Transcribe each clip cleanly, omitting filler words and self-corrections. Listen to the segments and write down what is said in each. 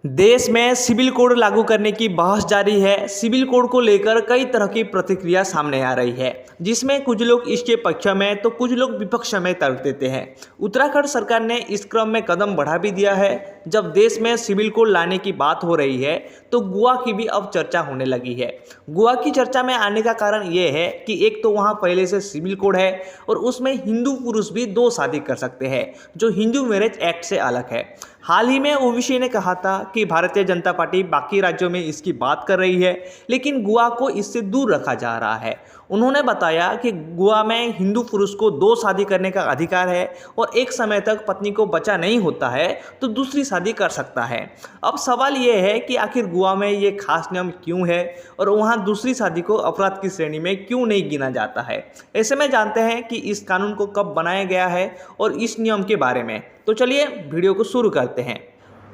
देश में civil code लागू करने की बहस जारी है। सिविल कोड को लेकर कई तरह की प्रतिक्रिया सामने आ रही है, जिसमें कुछ लोग इसके पक्ष में तो कुछ लोग विपक्ष में तर्क देते हैं। उत्तराखंड सरकार ने इस क्रम में कदम बढ़ा भी दिया है। जब देश में सिविल कोड लाने की बात हो रही है तो गोवा की भी अब चर्चा होने लगी है। गोवा की चर्चा में आने का कारण यह है कि एक तो वहाँ पहले से सिविल कोड है और उसमें हिंदू पुरुष भी 2 शादी कर सकते हैं, जो हिंदू मैरिज एक्ट से अलग है। हाल ही में ओवैसी ने कहा था कि भारतीय जनता पार्टी बाकी राज्यों में इसकी बात कर रही है, लेकिन गोवा को इससे दूर रखा जा रहा है। उन्होंने बताया कि गोवा में हिंदू पुरुष को 2 शादी करने का अधिकार है और एक समय तक पत्नी को बच्चा नहीं होता है तो दूसरी शादी कर सकता है। अब सवाल ये है कि आखिर गोवा में ये खास नियम क्यों है और वहाँ दूसरी शादी को अपराध की श्रेणी में क्यों नहीं गिना जाता है। ऐसे में जानते हैं कि इस कानून को कब बनाया गया है और इस नियम के बारे में। तो चलिए वीडियो को शुरू करते हैं।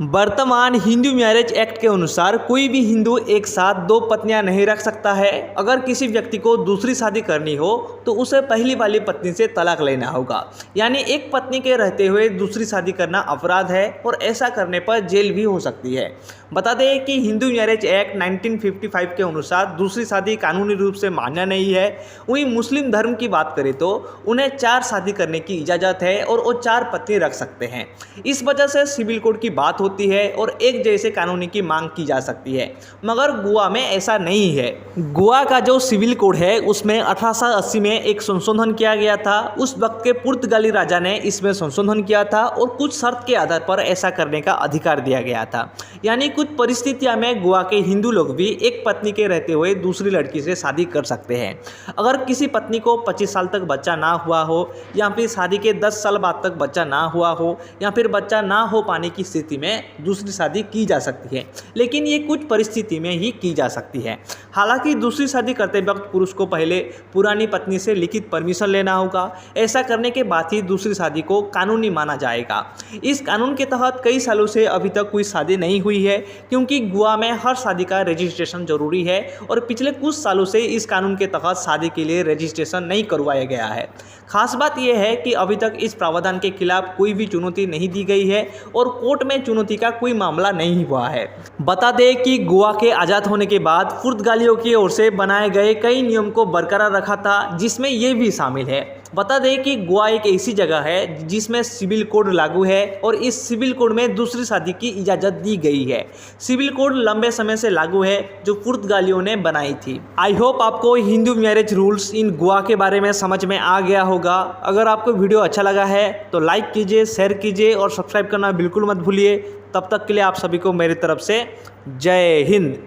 वर्तमान हिंदू मैरिज एक्ट के अनुसार कोई भी हिंदू एक साथ 2 पत्नियां नहीं रख सकता है। अगर किसी व्यक्ति को दूसरी शादी करनी हो तो उसे पहली वाली पत्नी से तलाक लेना होगा, यानी एक पत्नी के रहते हुए दूसरी शादी करना अपराध है और ऐसा करने पर जेल भी हो सकती है। बता दें कि हिंदू मैरिज एक्ट 1955 के अनुसार दूसरी शादी कानूनी रूप से मान्य नहीं है। वहीं मुस्लिम धर्म की बात करें तो उन्हें 4 शादी करने की इजाज़त है और वो 4 पत्नी रख सकते हैं। इस वजह से सिविल कोड की बात होती है और एक जैसे कानूनी की मांग की जा सकती है, मगर गोवा में ऐसा नहीं है। गोवा का जो सिविल कोड है उसमें 1880 में एक संशोधन किया गया था। उस वक्त के पुर्तगाली राजा ने इसमें संशोधन किया था और कुछ शर्त के आधार पर ऐसा करने का अधिकार दिया गया था, यानी कुछ परिस्थितियों में गोवा के हिंदू लोग भी एक पत्नी के रहते हुए दूसरी लड़की से शादी कर सकते हैं। अगर किसी पत्नी को 25 साल तक बच्चा ना हुआ हो या फिर शादी के 10 साल बाद तक बच्चा ना हुआ हो या फिर बच्चा ना हो पाने की स्थिति में दूसरी शादी की जा सकती है, लेकिन ये कुछ परिस्थिति में ही की जा सकती है। हालांकि दूसरी शादी करते वक्त पुरुष को पहले पुरानी पत्नी से लिखित परमिशन लेना होगा। ऐसा करने के बाद ही दूसरी शादी को कानूनी माना जाएगा। इस कानून के तहत कई सालों से अभी तक कोई शादी नहीं हुई है, क्योंकि गोवा में हर शादी का रजिस्ट्रेशन जरूरी है और पिछले कुछ सालों से इस कानून के तहत शादी के लिए रजिस्ट्रेशन नहीं करवाया गया है। खास बात यह है कि अभी तक इस प्रावधान के खिलाफ कोई भी चुनौती नहीं दी गई है और कोर्ट में चुनौती का कोई मामला नहीं हुआ है। बता दें कि गोवा के आज़ाद होने के बाद पुर्तगालियों की ओर से बनाए गए कई नियम को बरकरार रखा था, जिसमें ये भी शामिल है। बता दें कि गोवा एक ऐसी जगह है जिसमें सिविल कोड लागू है और इस सिविल कोड में दूसरी शादी की इजाज़त दी गई है। सिविल कोड लंबे समय से लागू है, जो पुर्तगालियों ने बनाई थी। आई होप आपको Hindu marriage rules in Goa के बारे में समझ में आ गया होगा। अगर आपको वीडियो अच्छा लगा है तो लाइक कीजिए, शेयर कीजिए और सब्सक्राइब करना बिल्कुल मत भूलिए। तब तक के लिए आप सभी को मेरी तरफ से जय हिंद।